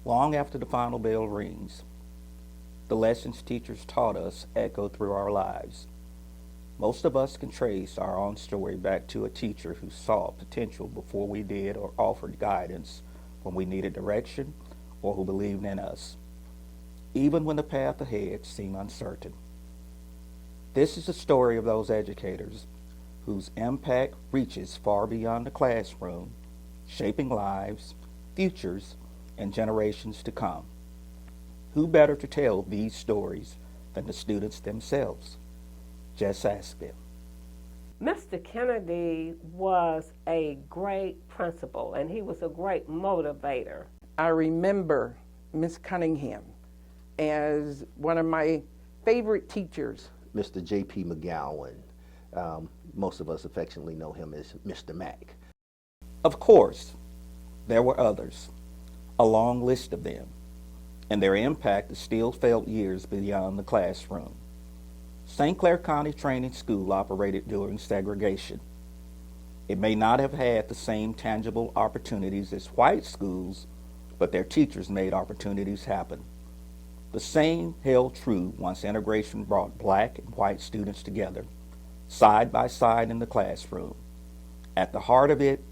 Long after the final bell rings, the lessons teachers taught us echo through our lives. Most of us can trace our own story back to a teacher who saw potential before we did or offered guidance when we needed direction or who believed in us, even when the path ahead seemed uncertain. This is the story of those educators whose impact reaches far beyond the classroom, shaping lives, futures, and generations to come. Who better to tell these stories than the students themselves? Just ask them. Mr. Kennedy was a great principal, and he was a great motivator. I remember Miss Cunningham as one of my favorite teachers. Mr. J.P. McGowan. Most of us affectionately know him as Mr. Mac. Of course, there were others, a long list of them, and their impact is still felt years beyond the classroom. St. Clair County Training School operated during segregation. It may not have had the same tangible opportunities as white schools, but their teachers made opportunities happen. The same held true once integration brought black and white students together, side by side in the classroom. At the heart of it,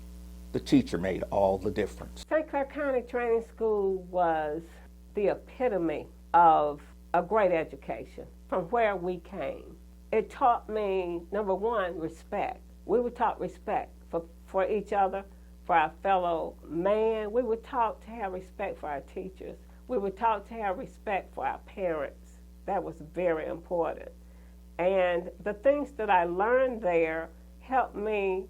the teacher made all the difference. St. Clair County Training School was the epitome of a great education from where we came. It taught me, number one, respect. We were taught respect for each other, for our fellow man. We were taught to have respect for our teachers. We were taught to have respect for our parents. That was very important. And the things that I learned there helped me,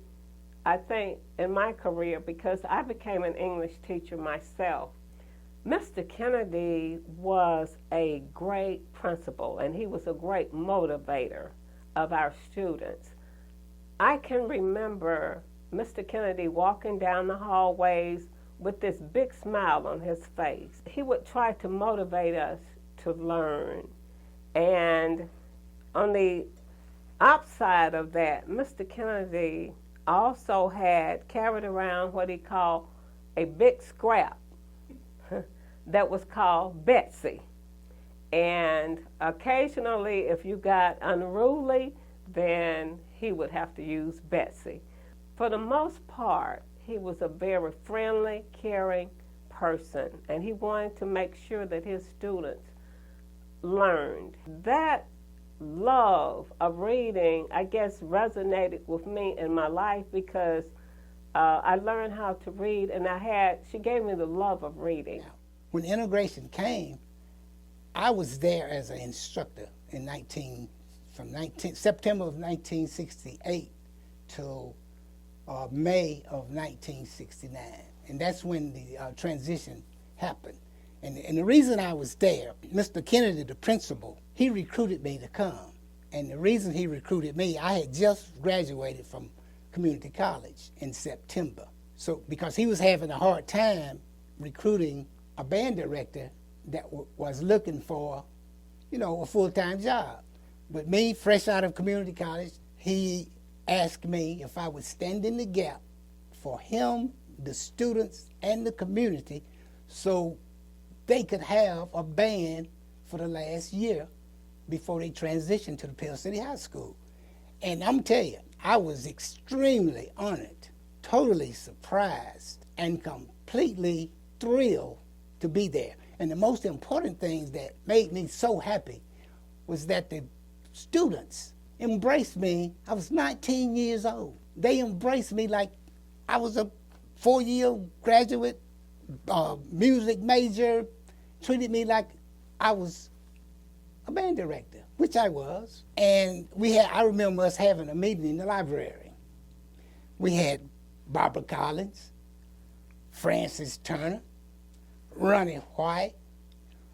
I think, in my career, because I became an English teacher myself. Mr. Kennedy was a great principal, and he was a great motivator of our students. I can remember Mr. Kennedy walking down the hallways with this big smile on his face. He would try to motivate us to learn. And on the upside of that, Mr. Kennedy also had carried around what he called a big scrap that was called Betsy. And occasionally, if you got unruly, then he would have to use Betsy. For the most part, he was a very friendly, caring person, and he wanted to make sure that his students learned. That love of reading, I guess, resonated with me in my life because I learned how to read, and she gave me the love of reading. When integration came, I was there as an instructor in September of 1968 till May of 1969, and that's when the transition happened. And the reason I was there, Mr. Kennedy, the principal, he recruited me to come. And the reason he recruited me, I had just graduated from community college in September. So because he was having a hard time recruiting a band director that was looking for, a full-time job. But me, fresh out of community college, he asked me if I would stand in the gap for him, the students, and the community so they could have a band for the last year before they transitioned to the Pell City High School. And I'm telling you, I was extremely honored, totally surprised, and completely thrilled to be there. And the most important things that made me so happy was that the students embraced me. I was 19 years old. They embraced me like I was a 4-year graduate, music major, treated me like I was a band director, which I was. And I remember us having a meeting in the library. We had Barbara Collins, Francis Turner, Ronnie White,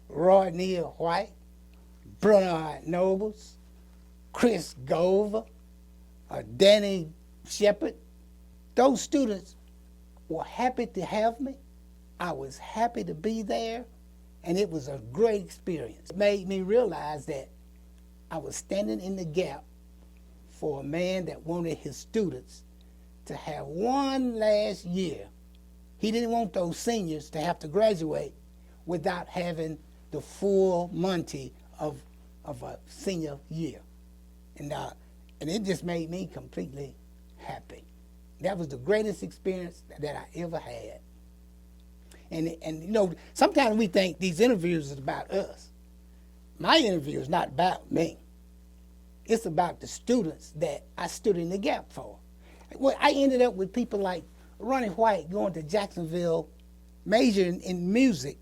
Roy Neal White, Bernard Nobles, Chris Gover, Danny Shepard. Those students were happy to have me. I was happy to be there, and it was a great experience. It made me realize that I was standing in the gap for a man that wanted his students to have one last year. He didn't want those seniors to have to graduate without having the full Monty of a senior year. And it just made me completely happy. That was the greatest experience that I ever had. And you know, sometimes we think these interviews is about us. My interview is not about me. It's about the students that I stood in the gap for. Well, I ended up with people like Ronnie White going to Jacksonville, majoring in music,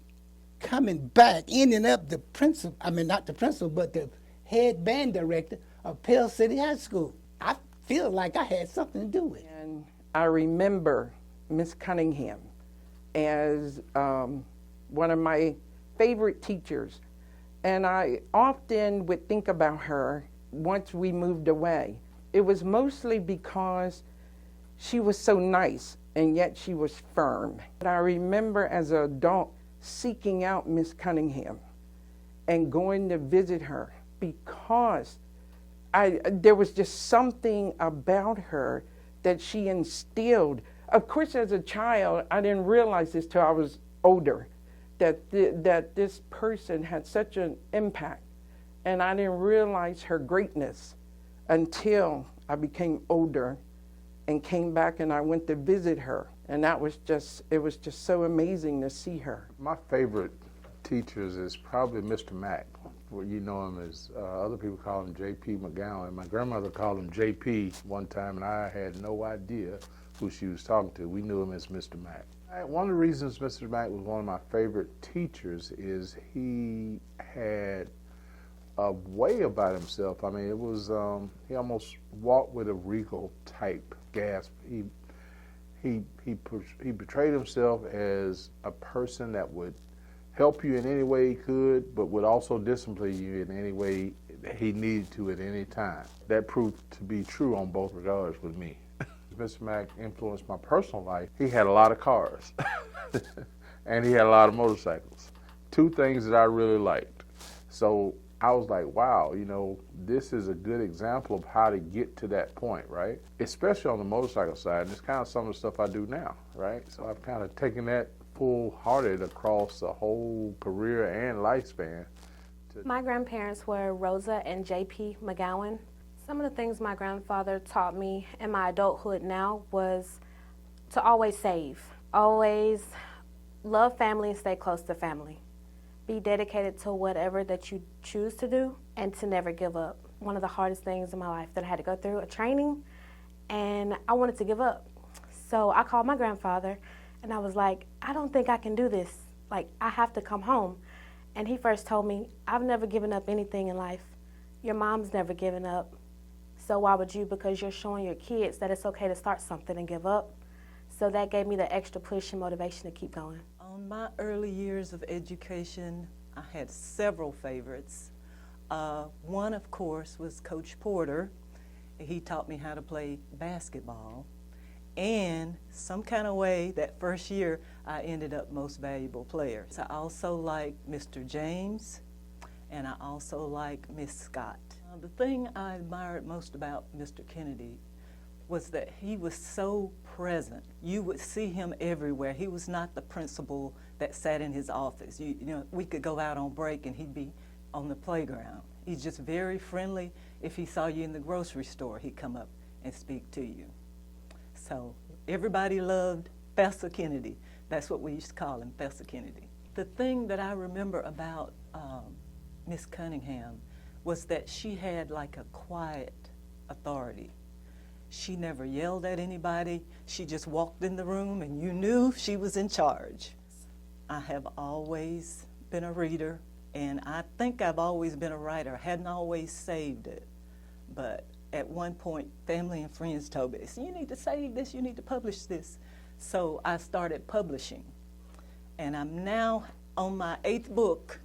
coming back, ending up the principal, I mean not the principal, but the head band director of Pell City High School. I feel like I had something to do with it. And I remember Miss Cunningham as one of my favorite teachers. And I often would think about her once we moved away. It was mostly because she was so nice and yet she was firm. But I remember as an adult seeking out Miss Cunningham and going to visit her because there was just something about her that she instilled. Of course, as a child, I didn't realize this till I was older, that this person had such an impact. And I didn't realize her greatness until I became older and came back and I went to visit her. And it was just so amazing to see her. My favorite teachers is probably Mr. Mack. Well, you know him as, other people call him J.P. McGowan. My grandmother called him J.P. one time, and I had no idea who she was talking to. We knew him as Mr. Mack. One of the reasons Mr. Mack was one of my favorite teachers is he had a way about himself. I mean, it was, he almost walked with a regal type gasp. He portrayed himself as a person that would help you in any way he could, but would also discipline you in any way he needed to at any time. That proved to be true on both regards with me. Mr. Mack influenced my personal life. He had a lot of cars, and he had a lot of motorcycles. Two things that I really liked. So I was like, wow, you know, this is a good example of how to get to that point, right? Especially on the motorcycle side, and it's kind of some of the stuff I do now, right? So I've kind of taken that full-hearted across the whole career and lifespan. My grandparents were Rosa and J.P. McGowan. Some of the things my grandfather taught me in my adulthood now was to always save, always love family and stay close to family. Be dedicated to whatever that you choose to do and to never give up. One of the hardest things in my life that I had to go through, a training, and I wanted to give up. So I called my grandfather and I was like, I don't think I can do this. Like, I have to come home. And he first told me, I've never given up anything in life. Your mom's never given up. So why would you? Because you're showing your kids that it's okay to start something and give up. So that gave me the extra push and motivation to keep going. On my early years of education, I had several favorites. One, of course, was Coach Porter. He taught me how to play basketball. And some kind of way, that first year, I ended up most valuable player. So I also liked Mr. James, and I also liked Miss Scott. The thing I admired most about Mr. Kennedy was that he was so present. You would see him everywhere. He was not the principal that sat in his office. You know, we could go out on break and he'd be on the playground. He's just very friendly. If he saw you in the grocery store, he'd come up and speak to you. So everybody loved Professor Kennedy. That's what we used to call him, Professor Kennedy. The thing that I remember about Miss Cunningham was that she had like a quiet authority. She never yelled at anybody. She just walked in the room and you knew she was in charge. I have always been a reader, and I think I've always been a writer. I hadn't always saved it, but at one point, family and friends told me, you need to save this, you need to publish this. So I started publishing, and I'm now on my 8th book.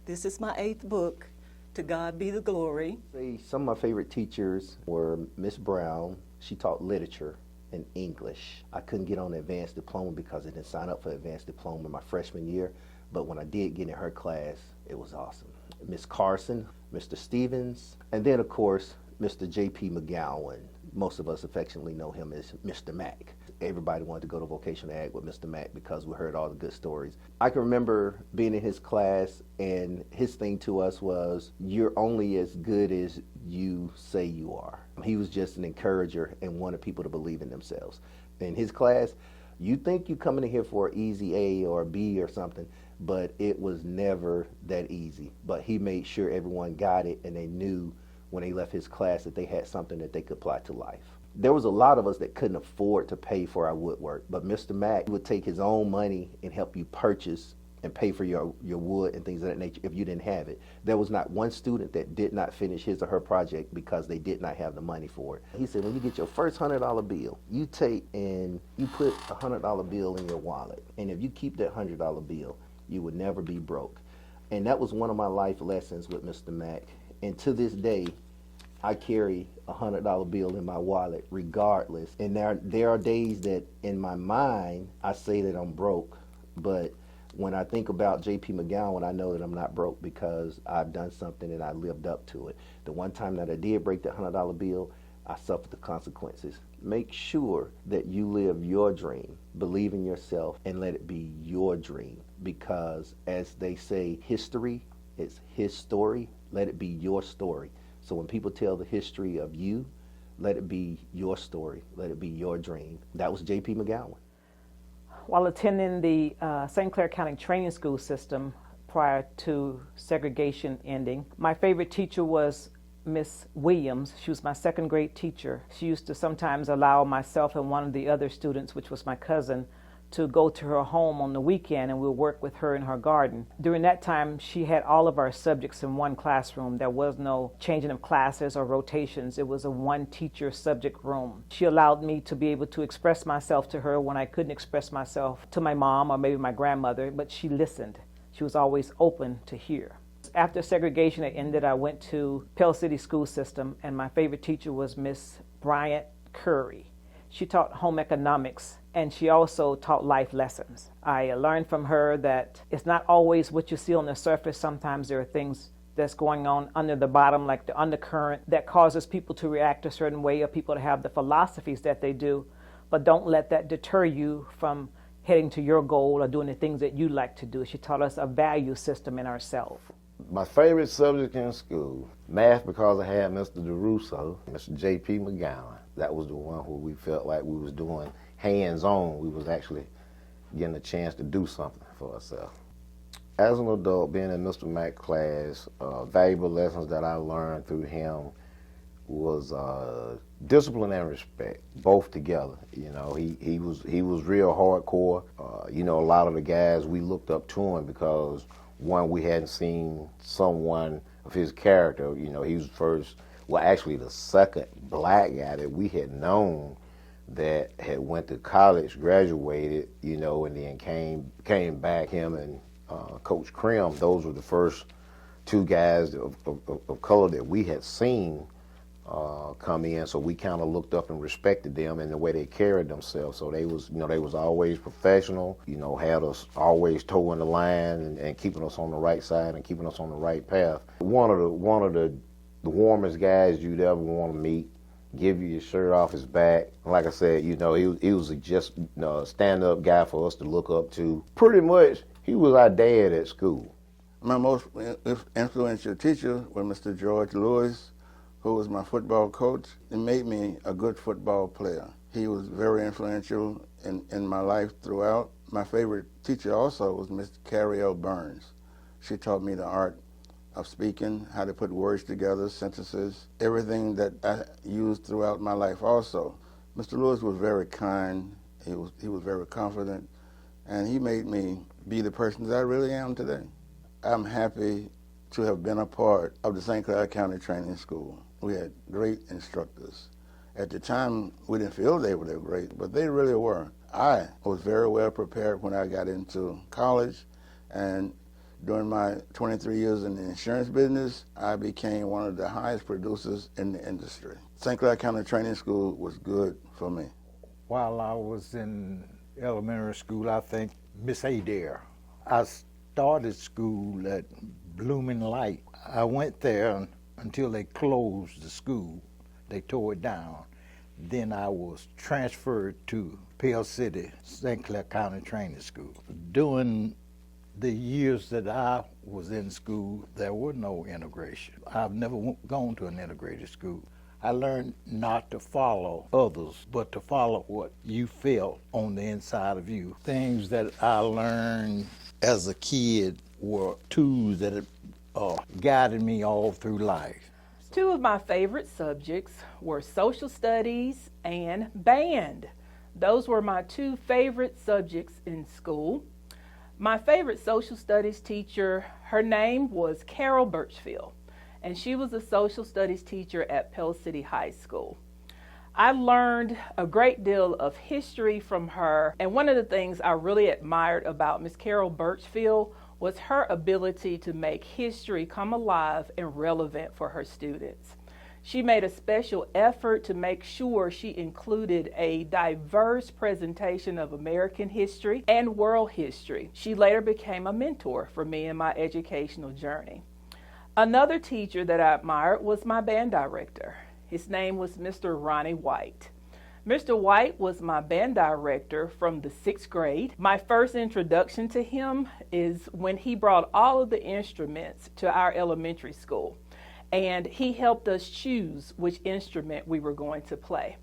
This is my 8th book, To God Be the Glory. Some of my favorite teachers were Miss Brown. She taught literature and English. I couldn't get on the advanced diploma because I didn't sign up for advanced diploma my freshman year, but when I did get in her class, it was awesome. Miss Carson, Mr. Stevens, and then of course, Mr. J.P. McGowan. Most of us affectionately know him as Mr. Mack. everybody wanted to go to vocational ag with Mr. Mack because we heard all the good stories. I can remember being in his class, and his thing to us was, you're only as good as you say you are. He was just an encourager and wanted people to believe in themselves. In his class, you think you coming in here for an easy A or a B or something, but it was never that easy. But he made sure everyone got it, and they knew when they left his class that they had something that they could apply to life. There was a lot of us that couldn't afford to pay for our woodwork, but Mr. Mack would take his own money and help you purchase and pay for your wood and things of that nature if you didn't have it. There was not one student that did not finish his or her project because they did not have the money for it. He said, when you get your first $100 bill, you take and you put a $100 bill in your wallet. And if you keep that $100 bill, you would never be broke. And that was one of my life lessons with Mr. Mack. And to this day, I carry a $100 bill in my wallet regardless. And there are days that in my mind, I say that I'm broke, but when I think about J.P. McGowan, I know that I'm not broke because I've done something and I lived up to it. The one time that I did break that $100 bill, I suffered the consequences. Make sure that you live your dream, believe in yourself, and let it be your dream. Because as they say, history is his story. Let it be your story. So when people tell the history of you, let it be your story. Let it be your dream. That was J.P. McGowan. While attending the St. Clair County Training School System prior to segregation ending, my favorite teacher was Miss Williams. She was my second grade teacher. She used to sometimes allow myself and one of the other students, which was my cousin, to go to her home on the weekend, and we'll work with her in her garden. During that time, she had all of our subjects in one classroom. There was no changing of classes or rotations. It was a one teacher subject room. She allowed me to be able to express myself to her when I couldn't express myself to my mom or maybe my grandmother, but she listened. She was always open to hear. After segregation had ended, I went to Pell City School System, and my favorite teacher was Miss Bryan Curry. She taught home economics, and she also taught life lessons. I learned from her that it's not always what you see on the surface. Sometimes there are things that's going on under the bottom, like the undercurrent, that causes people to react a certain way or people to have the philosophies that they do. But don't let that deter you from heading to your goal or doing the things that you like to do. She taught us a value system in ourselves. My favorite subject in school, math, because I had Mr. DeRusso, Mr. J.P. McGowan. That was the one where we felt like we was doing hands-on. We was actually getting a chance to do something for ourselves. As an adult, being in Mr. Mack's class, valuable lessons that I learned through him was discipline and respect, both together. You know, he was real hardcore. You know, a lot of the guys, we looked up to him because, one, we hadn't seen someone of his character. You know, he was actually the second black guy that we had known that had went to college, graduated, you know, and then came back. Him and Coach Krim, those were the first two guys of color that we had seen come in. So we kind of looked up and respected them and the way they carried themselves. So they was always professional, you know, had us always toeing the line and keeping us on the right side and keeping us on the right path. One of the warmest guys you'd ever want to meet. Give you your shirt off his back. Like I said, you know, he was just a stand-up guy for us to look up to. Pretty much, he was our dad at school. My most influential teacher was Mr. George Lewis, who was my football coach. It made me a good football player. He was very influential in my life throughout. My favorite teacher also was Miss Carrie L. Burns. She taught me the art of speaking, how to put words together, sentences, everything that I used throughout my life also. Mr. Lewis was very kind, he was very confident, and he made me be the person that I really am today. I'm happy to have been a part of the St. Clair County Training School. We had great instructors. At the time, we didn't feel they were great, but they really were. I was very well prepared when I got into college, and during my 23 years in the insurance business, I became one of the highest producers in the industry. St. Clair County Training School was good for me. While I was in elementary school, I think Miss Adair. I started school at Blooming Light. I went there until they closed the school. They tore it down. Then I was transferred to Pell City, Clair County Training School. During the years that I was in school, there was no integration. I've never gone to an integrated school. I learned not to follow others, but to follow what you felt on the inside of you. Things that I learned as a kid were tools that guided me all through life. Two of my favorite subjects were social studies and band. Those were my two favorite subjects in school. My favorite social studies teacher, her name was Carol Birchfield, and she was a social studies teacher at Pell City High School. I learned a great deal of history from her, and one of the things I really admired about Miss Carol Birchfield was her ability to make history come alive and relevant for her students. She made a special effort to make sure she included a diverse presentation of American history and world history. She later became a mentor for me in my educational journey. Another teacher that I admired was my band director. His name was Mr. Ronnie White. Mr. White was my band director from the 6th grade. My first introduction to him is when he brought all of the instruments to our elementary school, and he helped us choose which instrument we were going to play.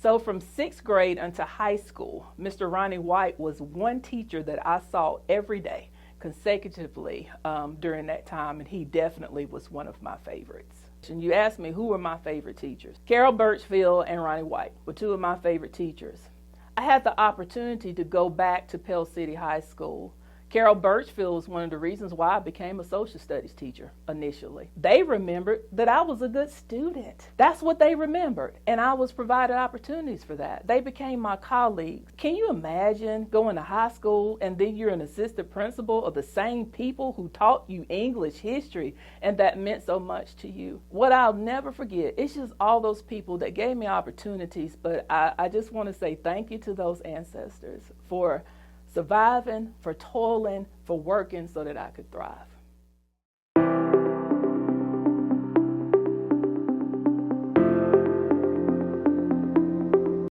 So from 6th grade until high school, Mr. Ronnie White was one teacher that I saw every day consecutively during that time, and he definitely was one of my favorites. And you asked me who were my favorite teachers. Carol Birchfield and Ronnie White were two of my favorite teachers. I had the opportunity to go back to Pell City High School. Carol Birchfield was one of the reasons why I became a social studies teacher initially. They remembered that I was a good student. That's what they remembered, and I was provided opportunities for that. They became my colleagues. Can you imagine going to high school and then you're an assistant principal of the same people who taught you English history, and that meant so much to you? What I'll never forget, it's just all those people that gave me opportunities, but I just want to say thank you to those ancestors for surviving, for toiling, for working so that I could thrive.